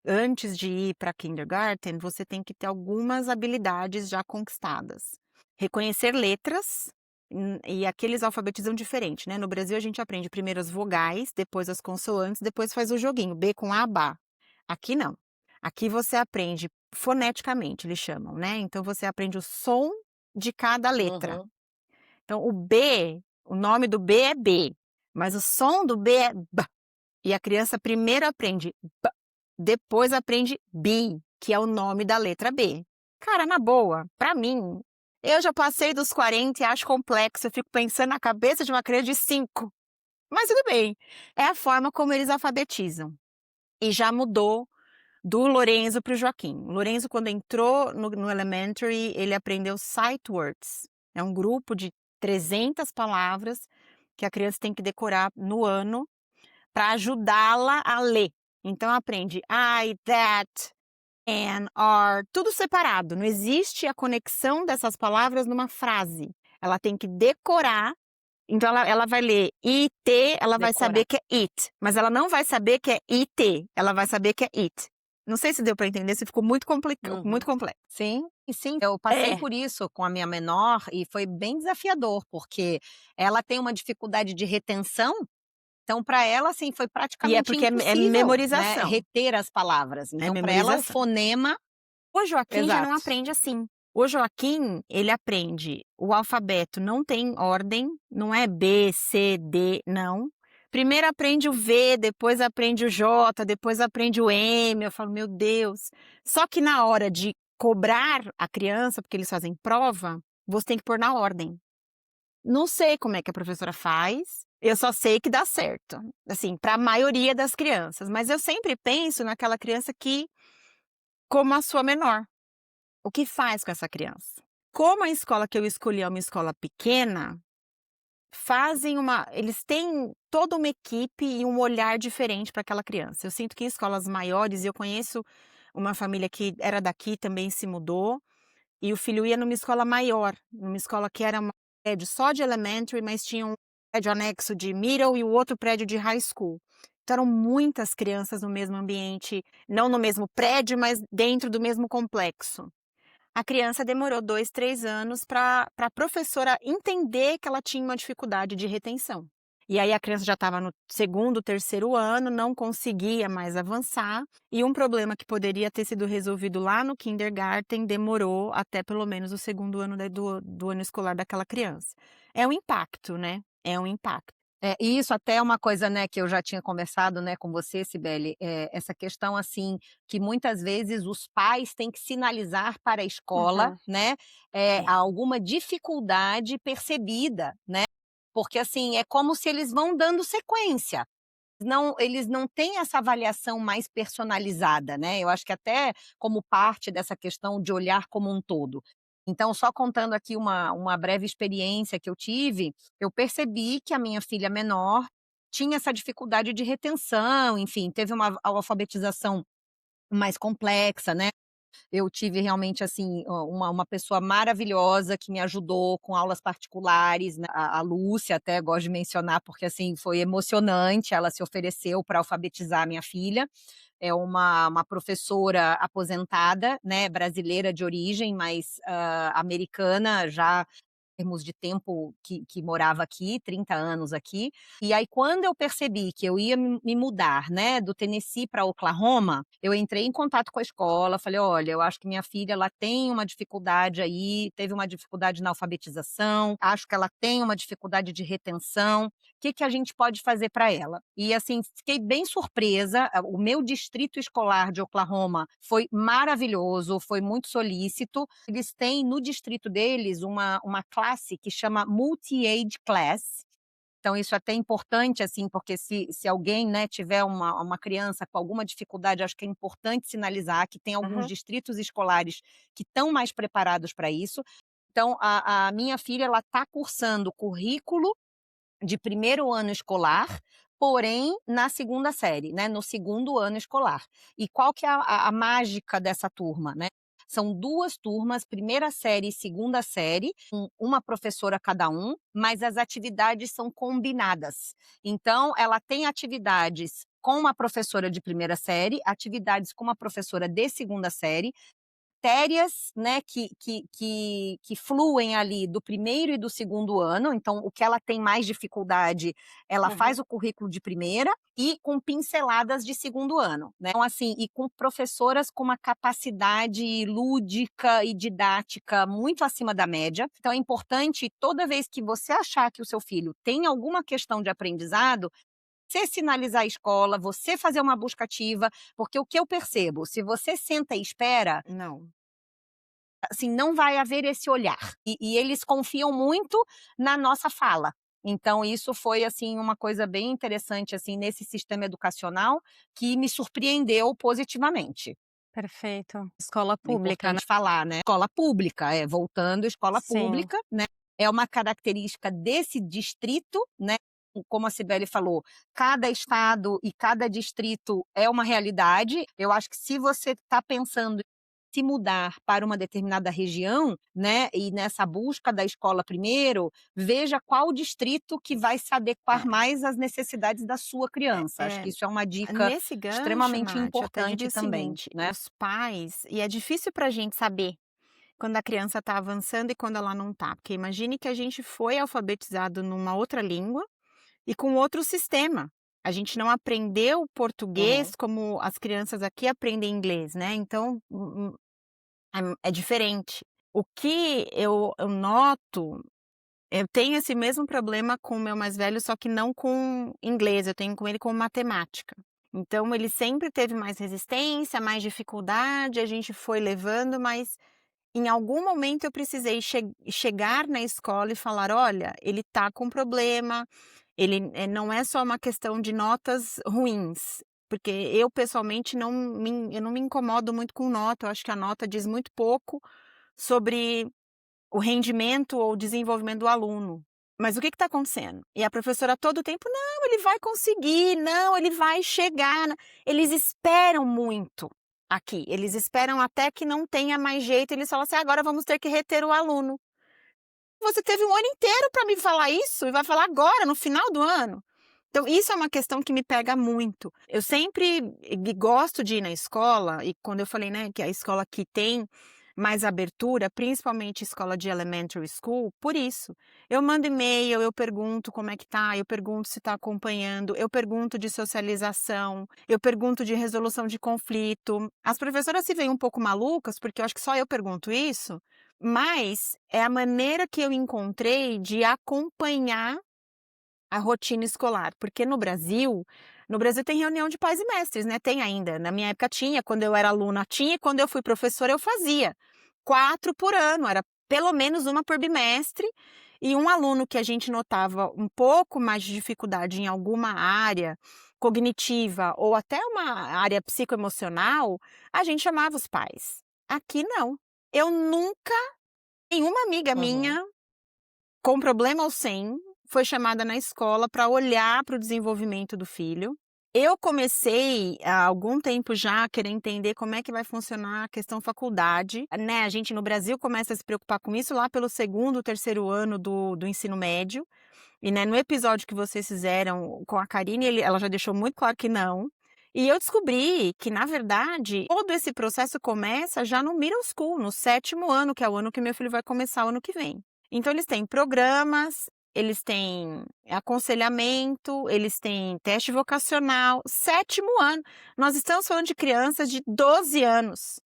antes de ir para kindergarten, você tem que ter algumas habilidades já conquistadas. reconhecer letras, e aqui eles alfabetizam diferente, né. No Brasil a gente aprende primeiro as vogais, depois as consoantes, depois faz o joguinho, B com A, bá. Aqui não. Aqui você aprende foneticamente, eles chamam, né. Então você aprende o som de cada letra. Uhum. Então o B, o nome do B é B, mas o som do B é B. E a criança primeiro aprende B, depois aprende B, que é o nome da letra B. Cara, na boa, pra mim, eu já passei dos 40 e acho complexo, eu fico pensando na cabeça de uma criança de 5. Mas tudo bem, é a forma como eles alfabetizam. E já mudou do Lorenzo para o Joaquim. O Lorenzo, quando entrou no elementary, ele aprendeu sight words. É um grupo de 300 palavras que a criança tem que decorar no ano para ajudá-la a ler. Então aprende I, that, and, are, tudo separado. Não existe a conexão dessas palavras numa frase. Ela tem que decorar. Então ela vai ler IT, ela vai Decorar. saber que é it, mas ela não vai saber que é IT, ela vai saber que é it. Não sei se deu para entender, se ficou muito Uhum. muito complexo. Sim, e sim, eu passei É. por isso com a minha menor e foi bem desafiador, porque ela tem uma dificuldade de retenção, então para ela, assim, foi E é praticamente porque é impossível, né, memorização. reter as palavras. É Então para ela o memorização. fonema O Joaquim já não exato. aprende assim. O Joaquim, ele aprende o alfabeto, não tem ordem, não é B, C, D, não. Primeiro aprende o V, depois aprende o J, depois aprende o M. Eu falo, meu Deus. Só que na hora de cobrar a criança, porque eles fazem prova, você tem que pôr na ordem. Não sei como é que a professora faz, eu só sei que dá certo, assim, para a maioria das crianças. Mas eu sempre penso naquela criança que, como a sua menor. O que faz com essa criança? Como a escola que eu escolhi é uma escola pequena, eles têm toda uma equipe e um olhar diferente para aquela criança. Eu sinto que em escolas maiores, e eu conheço uma família que era daqui, também se mudou, e o filho ia numa escola maior, numa escola que era um prédio só de elementary, mas tinha um prédio anexo de middle e o outro prédio de high school. Então eram muitas crianças no mesmo ambiente, não no mesmo prédio, mas dentro do mesmo complexo. A criança demorou 2, 3 anos para a professora entender que ela tinha uma dificuldade de retenção. E aí a criança já estava no segundo, terceiro ano, não conseguia mais avançar, e um problema que poderia ter sido resolvido lá no kindergarten demorou até pelo menos o segundo ano do ano escolar daquela criança. É um impacto, né? É um impacto. E isso até é uma coisa, né, que eu já tinha conversado, né, com você, Cibele, essa questão, assim, que muitas vezes os pais têm que sinalizar para a escola, Uhum. né, É. alguma dificuldade percebida, né, porque, assim, é como se eles vão dando sequência. Eles não têm essa avaliação mais personalizada, né, eu acho que até como parte dessa questão de olhar como um todo. Então, só contando aqui uma breve experiência que eu tive, eu percebi que a minha filha menor tinha essa dificuldade de retenção, enfim, teve uma alfabetização mais complexa, né. Eu tive realmente, assim, uma pessoa maravilhosa que me ajudou com aulas particulares, né, a Lúcia, até gosto de mencionar, porque, assim, foi emocionante, ela se ofereceu para alfabetizar a minha filha. É uma professora aposentada, né, brasileira de origem, mas, americana já termos de tempo que morava aqui, 30 anos aqui. E aí quando eu percebi que eu ia me mudar, né, do Tennessee para Oklahoma, eu entrei em contato com a escola, falei: "Olha, eu acho que minha filha ela tem uma dificuldade aí, teve uma dificuldade na alfabetização, acho que ela tem uma dificuldade de retenção, o que que a gente pode fazer para ela?". E assim, fiquei bem surpresa, o meu distrito escolar de Oklahoma foi maravilhoso, foi muito solícito. Eles têm no distrito deles uma classe que chama Multi-Age Class. Então isso é até importante, assim, porque se alguém, né, tiver uma criança com alguma dificuldade, acho que é importante sinalizar que tem alguns Uhum. distritos escolares que estão mais preparados para isso. Então a minha filha, ela está cursando currículo de primeiro ano escolar, porém na segunda série, né, no segundo ano escolar. E qual que é a mágica dessa turma, né? São 2 turmas, primeira série e segunda série, com uma professora cada um, mas as atividades são combinadas. Então ela tem atividades com uma professora de primeira série, atividades com uma professora de segunda série, matérias, né, que fluem ali do primeiro e do segundo ano. Então, o que ela tem mais dificuldade, ela faz o currículo de primeira e com pinceladas de segundo ano, né? Então, assim, e com professoras com uma capacidade lúdica e didática muito acima da média. Então, é importante, toda vez que você achar que o seu filho tem alguma questão de aprendizado, você sinalizar a escola, você fazer uma busca ativa, porque o que eu percebo, se você senta e espera, Não. assim, não vai haver esse olhar. E eles confiam muito na nossa fala. Então isso foi, assim, uma coisa bem interessante, assim, nesse sistema educacional, que me surpreendeu positivamente. Perfeito. Escola É pública, né? importante falar, né. Escola pública, voltando, escola Sim. pública, né, é uma característica desse distrito, né, como a Cibele falou, cada estado e cada distrito é uma realidade. Eu acho que se você está pensando em se mudar para uma determinada região, né, e nessa busca da escola primeiro, veja qual distrito que vai se adequar É, mais às necessidades da sua criança. Acho é, que isso é uma dica nesse gancho, extremamente Nath, eu até importante diria o também, seguinte: né. os pais, e é difícil para a gente saber quando a criança está avançando e quando ela não está, porque imagine que a gente foi alfabetizado numa outra língua e com outro sistema. A gente não aprendeu português Uhum. como as crianças aqui aprendem inglês, né? Então, é diferente. O que eu noto, eu tenho esse mesmo problema com o meu mais velho, só que não com inglês, eu tenho com ele com matemática. Então ele sempre teve mais resistência, mais dificuldade, a gente foi levando, mas em algum momento eu precisei chegar na escola e falar: "Olha, ele tá com problema, ele, não é só uma questão de notas ruins", porque eu pessoalmente eu não me incomodo muito com nota, eu acho que a nota diz muito pouco sobre o rendimento ou o desenvolvimento do aluno. Mas o que está acontecendo? E a professora todo o tempo: "Não, ele vai conseguir, não, ele vai chegar", eles esperam muito aqui, eles esperam até que não tenha mais jeito, eles falam assim: "Agora vamos ter que reter o aluno". Você teve um ano inteiro para me falar isso e vai falar agora, no final do ano? Então isso é uma questão que me pega muito. Eu sempre gosto de ir na escola, e quando eu falei, né, que a escola aqui tem mais abertura, principalmente escola de elementary school, por isso. Eu mando e-mail, eu pergunto como é que tá, eu pergunto se está acompanhando, eu pergunto de socialização, eu pergunto de resolução de conflito. As professoras se veem um pouco malucas, porque eu acho que só eu pergunto isso, mas é a maneira que eu encontrei de acompanhar a rotina escolar, porque no Brasil tem reunião de pais e mestres, né, tem ainda, na minha época tinha, quando eu era aluna tinha, e quando eu fui professora eu fazia, 4 por ano, era pelo menos uma por bimestre, e um aluno que a gente notava um pouco mais de dificuldade em alguma área cognitiva ou até uma área psicoemocional, a gente chamava os pais. Aqui não, eu nunca, nenhuma amiga Uhum. minha com problema ou sem, foi chamada na escola para olhar para o desenvolvimento do filho. Eu comecei há algum tempo já a querer entender como é que vai funcionar a questão faculdade, né, a gente no Brasil começa a se preocupar com isso lá pelo segundo, terceiro ano do ensino médio, e, né, no episódio que vocês fizeram com a Karine, ela já deixou muito claro que não. E eu descobri que, na verdade, todo esse processo começa já no middle school, no 7º ano, que é o ano que meu filho vai começar o ano que vem. Então eles têm programas, eles têm aconselhamento, eles têm teste vocacional, 7º ano. Nós estamos falando de crianças de 12 anos.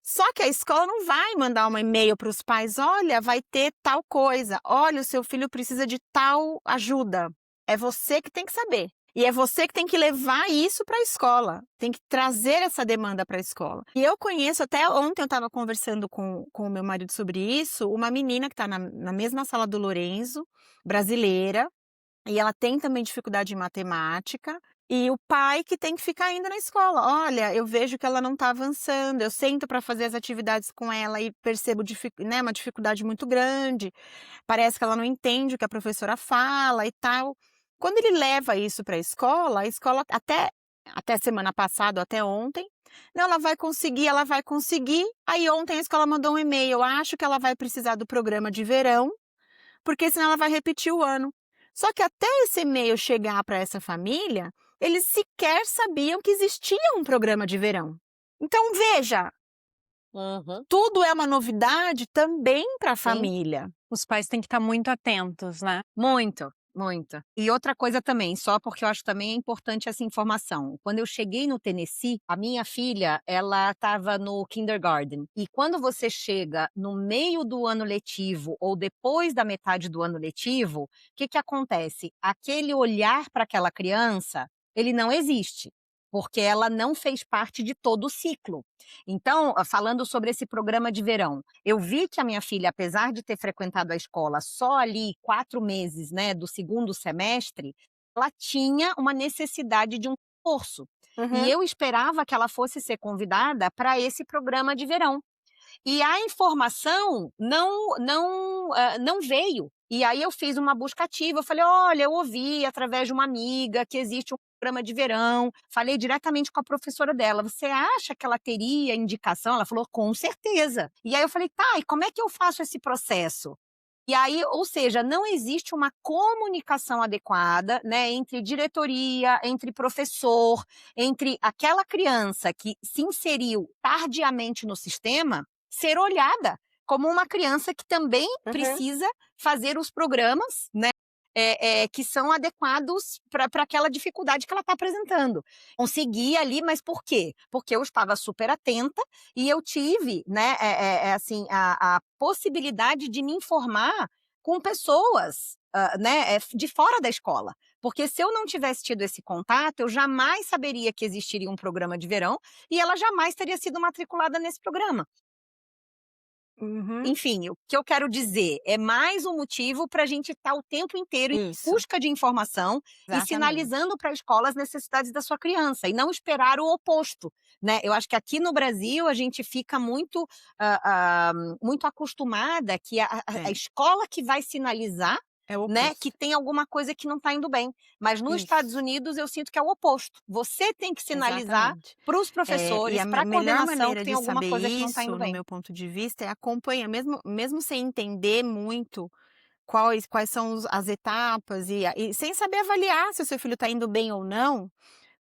Só que a escola não vai mandar um e-mail para os pais: "Olha, vai ter tal coisa. Olha, o seu filho precisa de tal ajuda". É você que tem que saber. E é você que tem que levar isso para a escola, tem que trazer essa demanda para a escola. E eu conheço, até ontem eu estava conversando com o meu marido sobre isso, uma menina que está na mesma sala do Lorenzo, brasileira, e ela tem também dificuldade em matemática, e o pai que tem que ficar indo na escola. "Olha, eu vejo que ela não está avançando, eu sento para fazer as atividades com ela e percebo né, uma dificuldade muito grande, parece que ela não entende o que a professora fala e tal". Quando ele leva isso para a escola até semana passada, até ontem: "Não, ela vai conseguir, ela vai conseguir". Aí ontem a escola mandou um e-mail: "Eu acho que ela vai precisar do programa de verão, porque senão ela vai repetir o ano". Só que até esse e-mail chegar para essa família, eles sequer sabiam que existia um programa de verão. Então veja, Uhum. Tudo é uma novidade também para a Sim. família. Os pais têm que estar muito atentos, né? Muito, muito. E outra coisa também, só porque eu acho também é importante essa informação. Quando eu cheguei no Tennessee, a minha filha, ela estava no kindergarten. E quando você chega no meio do ano letivo ou depois da metade do ano letivo, o que que acontece? Aquele olhar para aquela criança, ele não existe, porque ela não fez parte de todo o ciclo. Então, falando sobre esse programa de verão, eu vi que a minha filha, apesar de ter frequentado a escola só ali 4 meses, né, do segundo semestre, ela tinha uma necessidade de um curso. E Uhum. eu esperava que ela fosse ser convidada para esse programa de verão. E a informação não veio. E aí eu fiz uma busca ativa, eu falei: "Olha, eu ouvi através de uma amiga que existe um programa de verão", falei diretamente com a professora dela: "Você acha que ela teria indicação?" Ela falou: "Com certeza". E aí eu falei: "Tá, e como é que eu faço esse processo?" E aí, ou seja, não existe uma comunicação adequada, né, entre diretoria, entre professor, entre aquela criança que se inseriu tardiamente no sistema, ser olhada como uma criança que também Uhum. precisa fazer os programas, né, que são adequados para aquela dificuldade que ela está apresentando. Consegui ali, mas por quê? Porque eu estava super atenta e eu tive, né, assim, a possibilidade de me informar com pessoas, né, de fora da escola. Porque se eu não tivesse tido esse contato, eu jamais saberia que existiria um programa de verão e ela jamais teria sido matriculada nesse programa. Uhum. Enfim, o que eu quero dizer, é mais um motivo para a gente estar o tempo inteiro em Isso, busca de informação e exatamente. sinalizando para a escola as necessidades da sua criança, e não esperar o oposto, né. Eu acho que aqui no Brasil a gente fica muito, muito acostumada que a É, escola que vai sinalizar, é o né, que oposto. tem alguma coisa que não está indo bem. Mas nos Estados Isso, Unidos eu sinto que é o oposto. Você tem que sinalizar exatamente. para os E professores, a para a melhor coordenação que maneira tem de alguma saber coisa que não está isso, indo no bem. meu ponto de vista, é acompanhar, mesmo sem entender muito quais são as etapas e sem saber avaliar se o seu filho está indo bem ou não,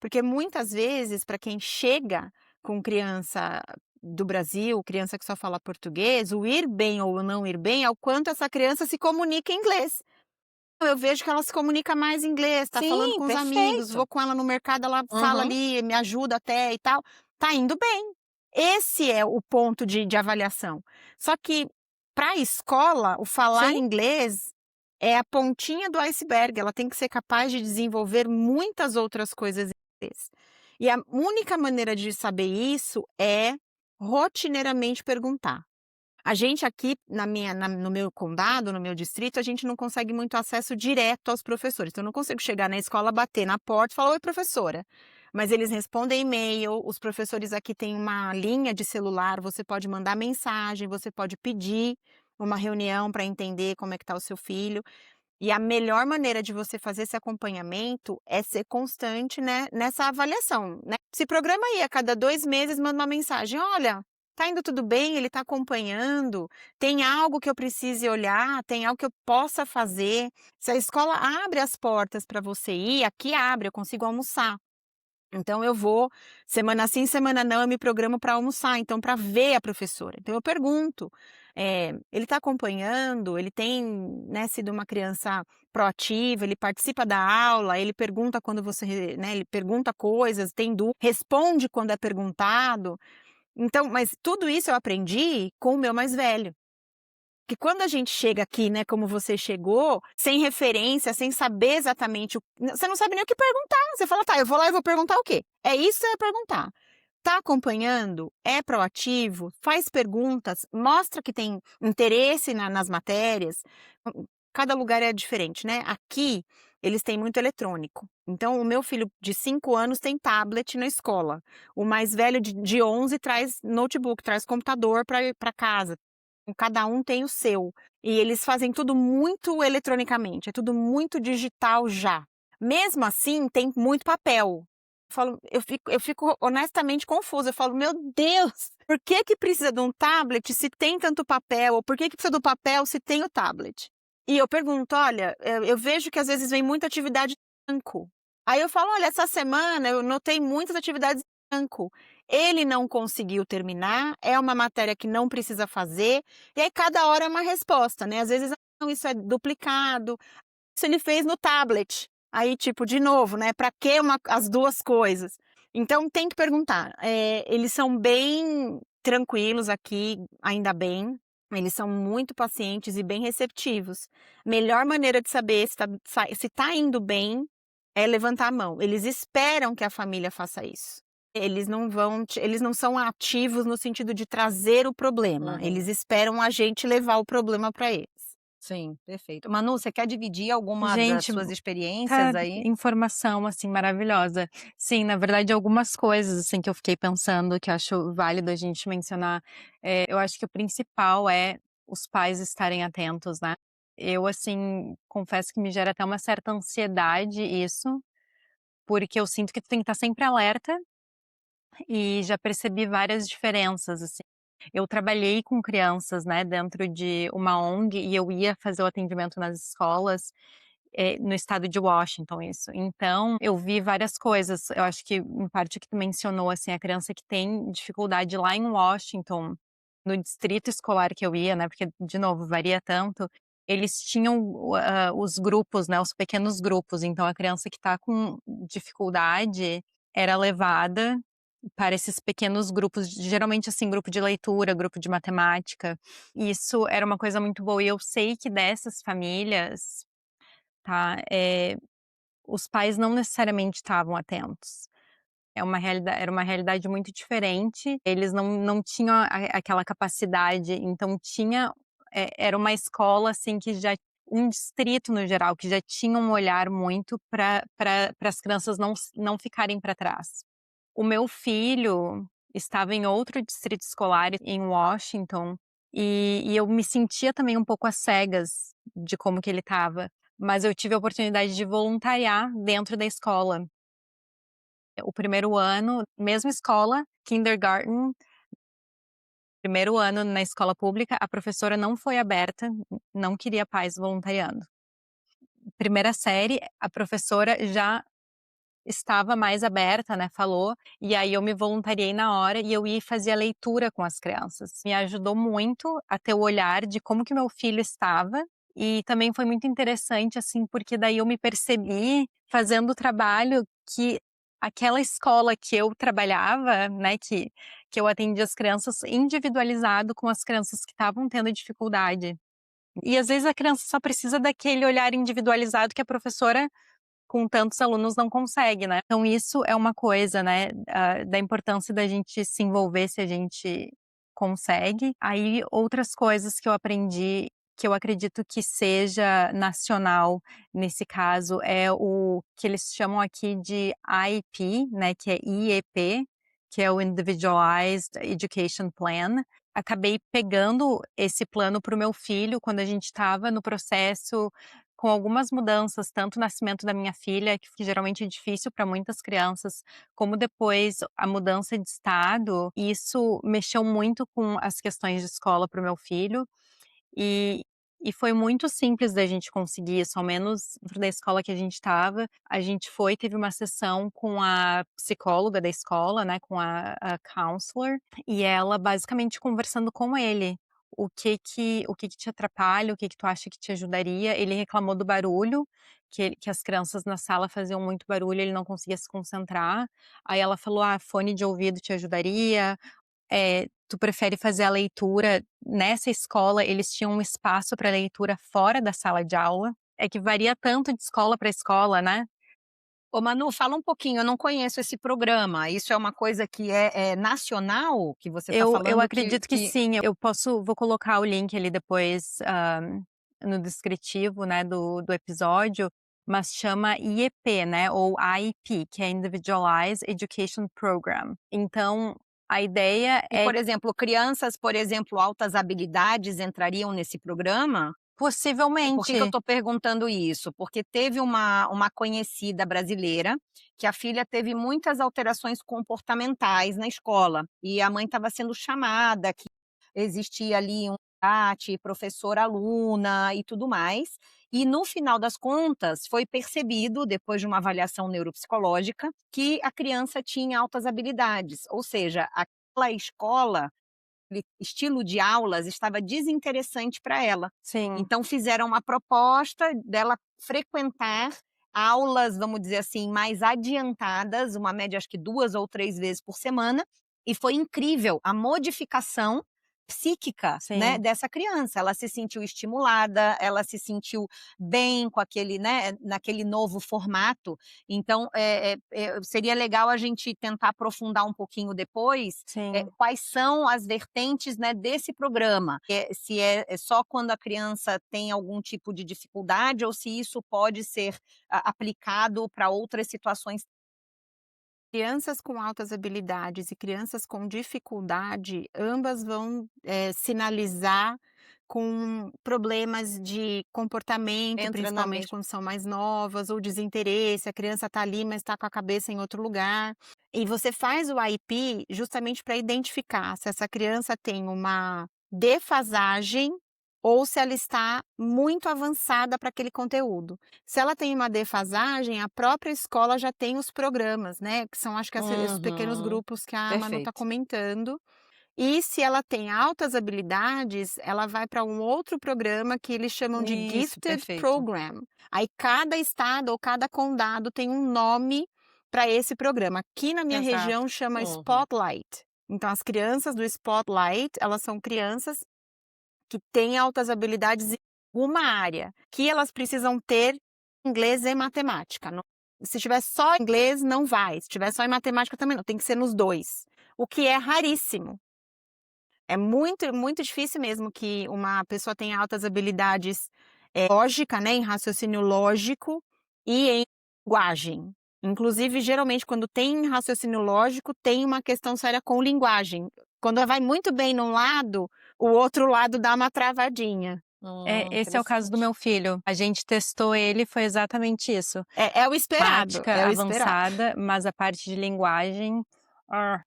porque muitas vezes, para quem chega com criança do Brasil, criança que só fala português, o ir bem ou não ir bem é o quanto essa criança se comunica em inglês. Eu vejo que ela se comunica mais em inglês, tá falando Sim, com os amigos, perfeito. vou com ela no mercado, ela fala Uhum. ali, me ajuda até e tal, tá indo bem. Esse é o ponto de avaliação. Só que para a escola, o falar Sim, inglês é a pontinha do iceberg, ela tem que ser capaz de desenvolver muitas outras coisas em inglês. E a única maneira de saber isso é rotineiramente perguntar. A gente aqui no meu condado, no meu distrito, a gente não consegue muito acesso direto aos professores. Então eu não consigo chegar na escola, bater na porta e falar: "Oi, professora". Mas eles respondem e-mail, os professores aqui têm uma linha de celular, você pode mandar mensagem, você pode pedir uma reunião para entender como é que está o seu filho. E a melhor maneira de você fazer esse acompanhamento é ser constante, né, nessa avaliação, né. Se programa aí a cada 2 meses, manda uma mensagem: "Olha, tá indo tudo bem? Ele tá acompanhando? Tem algo que eu precise olhar? Tem algo que eu possa fazer?". Se a escola abre as portas para você ir, aqui abre, eu consigo almoçar. Então eu vou, semana sim, semana não, eu me programo para almoçar, então para ver a professora. Então eu pergunto, ele está acompanhando, ele tem, né, sido uma criança proativa, ele participa da aula, ele pergunta quando você, né, ele pergunta coisas, tem dúvida, responde quando é perguntado. Então, mas tudo isso eu aprendi com o meu mais velho. Que quando a gente chega aqui, né, como você chegou, sem referência, sem saber exatamente você não sabe nem o que perguntar, você fala: "Tá, eu vou lá e vou perguntar o quê?". É isso que você vai perguntar. Tá acompanhando? É proativo? Faz perguntas? Mostra que tem interesse nas matérias? Cada lugar é diferente, né. Aqui, eles têm muito eletrônico, então o meu filho de 5 anos tem tablet na escola, o mais velho de 11 traz notebook, traz computador para casa. Cada um tem o seu. E eles fazem tudo muito eletronicamente, é tudo muito digital já. Mesmo assim, tem muito papel. Eu fico honestamente confusa, eu falo: "Meu Deus, por que que precisa de um tablet se tem tanto papel? Ou por que que precisa do papel se tem o tablet?". E eu pergunto: "Olha, eu vejo que às vezes vem muita atividade em branco". Aí eu falo: "Olha, essa semana eu notei muitas atividades em branco". ele não conseguiu terminar, é uma matéria que não precisa fazer, e aí cada hora é uma resposta, né. Às vezes: "Ah, não, isso é duplicado, isso ele fez no tablet". Aí, tipo, de novo, né, pra que as 2 coisas? Então tem que perguntar. Eles são bem tranquilos aqui, ainda bem, eles são muito pacientes e bem receptivos. Melhor maneira de saber se tá indo bem, é levantar a mão. Eles esperam que a família faça isso. Eles não são ativos no sentido de trazer o problema, Uhum. eles esperam a gente levar o problema para eles. Sim, perfeito. Manu, você quer dividir alguma das Gente, suas experiências tá aí? informação, assim, maravilhosa. Sim, na verdade, algumas coisas, assim, que eu fiquei pensando, que eu acho válido a gente mencionar, eu acho que o principal é os pais estarem atentos, né. Eu, assim, confesso que me gera até uma certa ansiedade isso, porque eu sinto que tu tem que estar sempre alerta, e já percebi várias diferenças, assim. Eu trabalhei com crianças, né, dentro de uma ONG e eu ia fazer o atendimento nas escolas, no estado de Washington isso. Então, eu vi várias coisas, eu acho que em parte o que tu mencionou, assim, a criança que tem dificuldade lá em Washington, no distrito escolar que eu ia, né, porque de novo varia tanto, eles tinham os grupos, né, os pequenos grupos, então a criança que está com dificuldade era levada para esses pequenos grupos, geralmente, assim, grupo de leitura, grupo de matemática. Isso era uma coisa muito boa e eu sei que dessas famílias, tá, os pais não necessariamente estavam atentos. Era uma realidade muito diferente, eles não tinham aquela capacidade, então era uma escola, assim, que já um distrito no geral, que já tinha um olhar muito para as crianças não ficarem para trás. O meu filho estava em outro distrito escolar em Washington, e eu me sentia também um pouco às cegas de como que ele estava, mas eu tive a oportunidade de voluntariar dentro da escola. O primeiro ano, mesma escola, kindergarten, primeiro ano na escola pública, a professora não foi aberta, não queria pais voluntariando. Primeira série, a professora já estava mais aberta, né, falou, e aí eu me voluntariei na hora e eu ia e fazia leitura com as crianças. Me ajudou muito a ter o olhar de como que meu filho estava, e também foi muito interessante, assim, porque daí eu me percebi fazendo o trabalho que aquela escola que eu trabalhava, né, que eu atendia as crianças individualizado com as crianças que estavam tendo dificuldade. E às vezes a criança só precisa daquele olhar individualizado que a professora com tantos alunos não consegue, né. Então isso é uma coisa, né, da importância da gente se envolver se a gente consegue. Aí outras coisas que eu aprendi, que eu acredito que seja nacional, nesse caso, é o que eles chamam aqui de IEP, né, que é IEP, que é o Individualized Education Plan. Acabei pegando esse plano para o meu filho quando a gente estava no processo com algumas mudanças, tanto o nascimento da minha filha, que geralmente é difícil para muitas crianças, como depois a mudança de estado, e isso mexeu muito com as questões de escola para o meu filho, e e foi muito simples da gente conseguir isso, ao menos dentro da escola que a gente estava, a gente foi, teve uma sessão com a psicóloga da escola, né, com a counselor, e ela basicamente conversando com ele, o que que te atrapalha, o que que tu acha que te ajudaria. Ele reclamou do barulho, que as crianças na sala faziam muito barulho, ele não conseguia se concentrar. Aí ela falou: "Ah, fone de ouvido te ajudaria, tu prefere fazer a leitura". Nessa escola, eles tinham um espaço para leitura fora da sala de aula. É que varia tanto de escola para escola, né. Ô Manu, fala um pouquinho, eu não conheço esse programa, isso é uma coisa que é nacional? Que você está Eu falando que acredito que sim, vou colocar o link ali depois, no descritivo, né, do episódio, mas chama IEP, né, ou IEP, que é Individualized Education Program. Então, a ideia e, é por exemplo, crianças, por exemplo, altas habilidades entrariam nesse programa? Por que que eu possivelmente. estou perguntando isso? Porque teve uma conhecida brasileira, que a filha teve muitas alterações comportamentais na escola, e a mãe estava sendo chamada, que existia ali professor-aluna e tudo mais. E no final das contas, foi percebido, depois de uma avaliação neuropsicológica, que a criança tinha altas habilidades, ou seja, aquela escola, aquele estilo de aulas estava desinteressante para ela. Sim, Então fizeram uma proposta dela frequentar aulas, vamos dizer assim, mais adiantadas, uma média acho que 2 ou 3 vezes por semana, e foi incrível a modificação psíquica, né, sim. dessa criança. Ela se sentiu estimulada, ela se sentiu bem com aquele, né, naquele novo formato. Então, seria legal a gente tentar aprofundar um pouquinho depois, Sim. quais são as vertentes, né, desse programa. Se é só quando a criança tem algum tipo de dificuldade ou se isso pode ser aplicado para outras situações. Crianças com altas habilidades e crianças com dificuldade, ambas vão, sinalizar com problemas de comportamento, Entra na principalmente mesma. quando são mais novas, ou desinteresse, a criança está ali, mas está com a cabeça em outro lugar. E você faz o IEP justamente para identificar se essa criança tem uma defasagem ou se ela está muito avançada para aquele conteúdo. Se ela tem uma defasagem, a própria escola já tem os programas, né, que são acho que esses pequenos Uhum. grupos que a Manu está Perfeito. comentando. E se ela tem altas habilidades, ela vai para um outro programa que eles chamam de Isso, Gifted perfeito. Program. Aí cada estado ou cada condado tem um nome para esse programa. Aqui na minha região Exato. chama Uhum. Spotlight. Então as crianças do Spotlight, elas são crianças que têm altas habilidades em uma área, que elas precisam ter inglês e matemática. Se tiver só inglês, não vai. Se tiver só em matemática, também não. Tem que ser nos dois. O que é raríssimo. É muito, muito difícil mesmo que uma pessoa tenha altas habilidades, lógica, né, em raciocínio lógico e em linguagem. Inclusive, geralmente, quando tem raciocínio lógico, tem uma questão séria com linguagem. Quando vai muito bem num lado, o outro lado dá uma travadinha. Esse é o caso do Interessante. meu filho. A gente testou ele, foi exatamente isso. É o esperado, Matemática é o esperado. avançada, mas a parte de linguagem,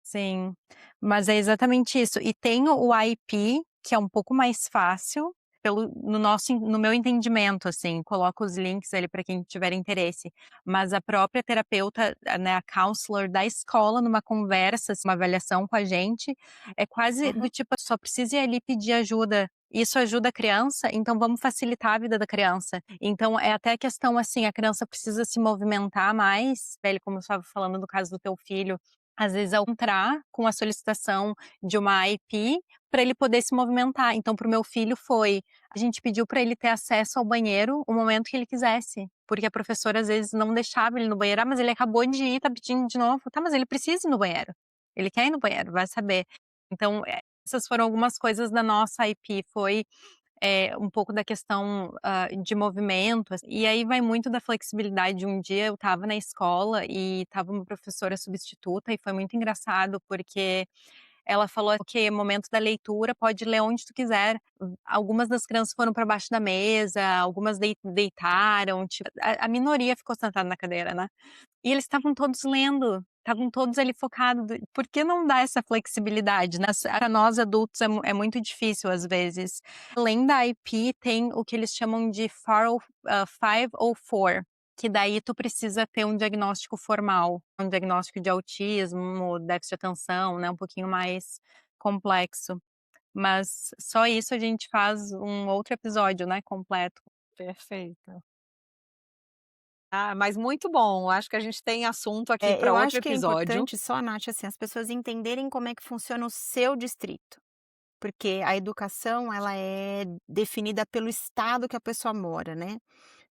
sim. Mas é exatamente isso. E tem o IEP, que é um pouco mais fácil, no meu entendimento, assim, coloco os links ali para quem tiver interesse. Mas a própria terapeuta, né, a counselor da escola, numa conversa, assim, uma avaliação com a gente, é quase do Aham. tipo, só precisa ir ali pedir ajuda. Isso ajuda a criança, então vamos facilitar a vida da criança. Então é até questão, assim, a criança precisa se movimentar mais, ele como eu estava falando do caso do teu filho, às vezes ao entrar com a solicitação de uma IEP, para ele poder se movimentar. Então para o meu filho foi, a gente pediu para ele ter acesso ao banheiro o momento que ele quisesse, porque a professora às vezes não deixava ele no banheiro, mas ele acabou de ir, tá pedindo de novo, tá, mas ele precisa ir no banheiro, ele quer ir no banheiro, vai saber. Então, essas foram algumas coisas da nossa IP, foi, um pouco da questão, de movimento, e aí vai muito da flexibilidade. Um dia eu estava na escola e estava uma professora substituta e foi muito engraçado, porque ela falou: "Ok, é momento da leitura, pode ler onde tu quiser". Algumas das crianças foram para baixo da mesa, algumas deitaram, tipo, a minoria ficou sentada na cadeira, né. E eles estavam todos lendo, estavam todos ali focados. Por que não dar essa flexibilidade, né, pra nós adultos é muito difícil às vezes. Além da IP, tem o que eles chamam de 504, que daí tu precisa ter um diagnóstico formal, um diagnóstico de autismo, déficit de atenção, né, um pouquinho mais complexo. Mas só isso a gente faz um outro episódio, né, completo. Perfeito. Mas muito bom, acho que a gente tem assunto aqui para Eu outro acho que é episódio. importante só, Nath, assim, as pessoas entenderem como é que funciona o seu distrito. Porque a educação, ela é definida pelo estado que a pessoa mora, né.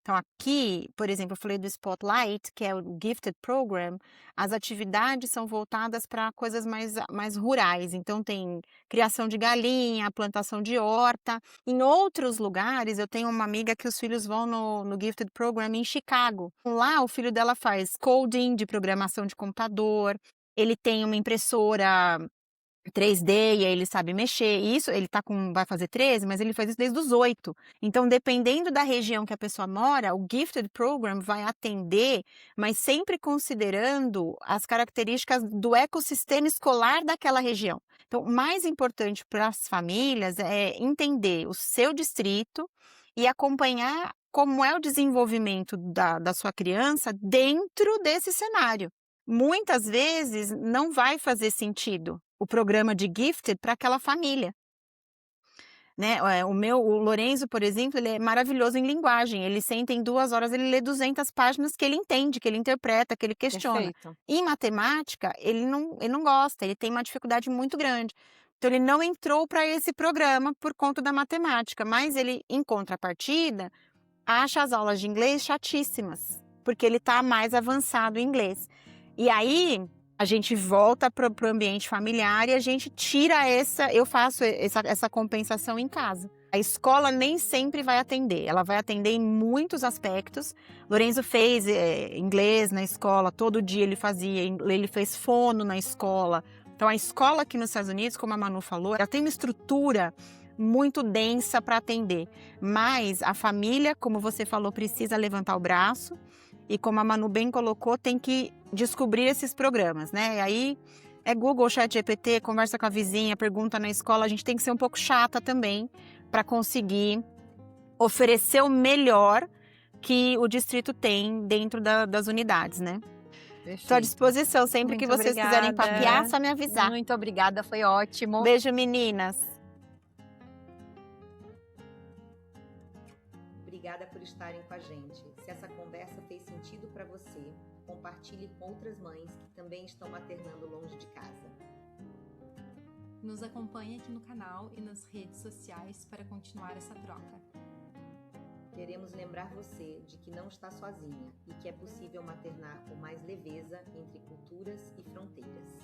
Então aqui, por exemplo, eu falei do Spotlight, que é o Gifted Program, as atividades são voltadas para coisas mais rurais, então tem criação de galinha, plantação de horta. Em outros lugares, eu tenho uma amiga que os filhos vão no Gifted Program em Chicago. Lá o filho dela faz coding, de programação de computador, ele tem uma impressora 3D e aí ele sabe mexer. E isso, ele vai fazer 13, mas ele faz isso desde os 8. Então, dependendo da região que a pessoa mora, o Gifted Program vai atender, mas sempre considerando as características do ecossistema escolar daquela região. Então, o mais importante para as famílias é entender o seu distrito e acompanhar como é o desenvolvimento da sua criança dentro desse cenário. Muitas vezes não vai fazer sentido o programa de Gifted para aquela família, né? O Lorenzo, por exemplo, ele é maravilhoso em linguagem. Ele senta em 2 horas, ele lê 200 páginas que ele entende, que ele interpreta, que ele questiona. Perfeito. Em matemática, ele não gosta, ele tem uma dificuldade muito grande. Então, ele não entrou para esse programa por conta da matemática, mas ele, em contrapartida, acha as aulas de inglês chatíssimas, porque ele está mais avançado em inglês. E aí, a gente volta para o ambiente familiar e a gente tira eu faço essa compensação em casa. A escola nem sempre vai atender, ela vai atender em muitos aspectos. Lorenzo fez inglês na escola, todo dia ele fazia, ele fez fono na escola. Então, a escola aqui nos Estados Unidos, como a Manu falou, ela tem uma estrutura muito densa para atender, mas a família, como você falou, precisa levantar o braço e, como a Manu bem colocou, tem que descobrir esses programas, né? E aí é Google, ChatGPT, conversa com a vizinha, pergunta na escola. A gente tem que ser um pouco chata também para conseguir oferecer o melhor que o distrito tem dentro das unidades, né? Estou à disposição sempre que vocês quiserem papear, só me avisar. Muito obrigada, foi ótimo. Beijo, meninas. Obrigada por estarem com a gente. Se essa conversa fez sentido para você, compartilhe com outras mães que também estão maternando longe de casa. Nos acompanhe aqui no canal e nas redes sociais para continuar essa troca. Queremos lembrar você de que não está sozinha e que é possível maternar com mais leveza entre culturas e fronteiras.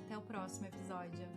Até o próximo episódio.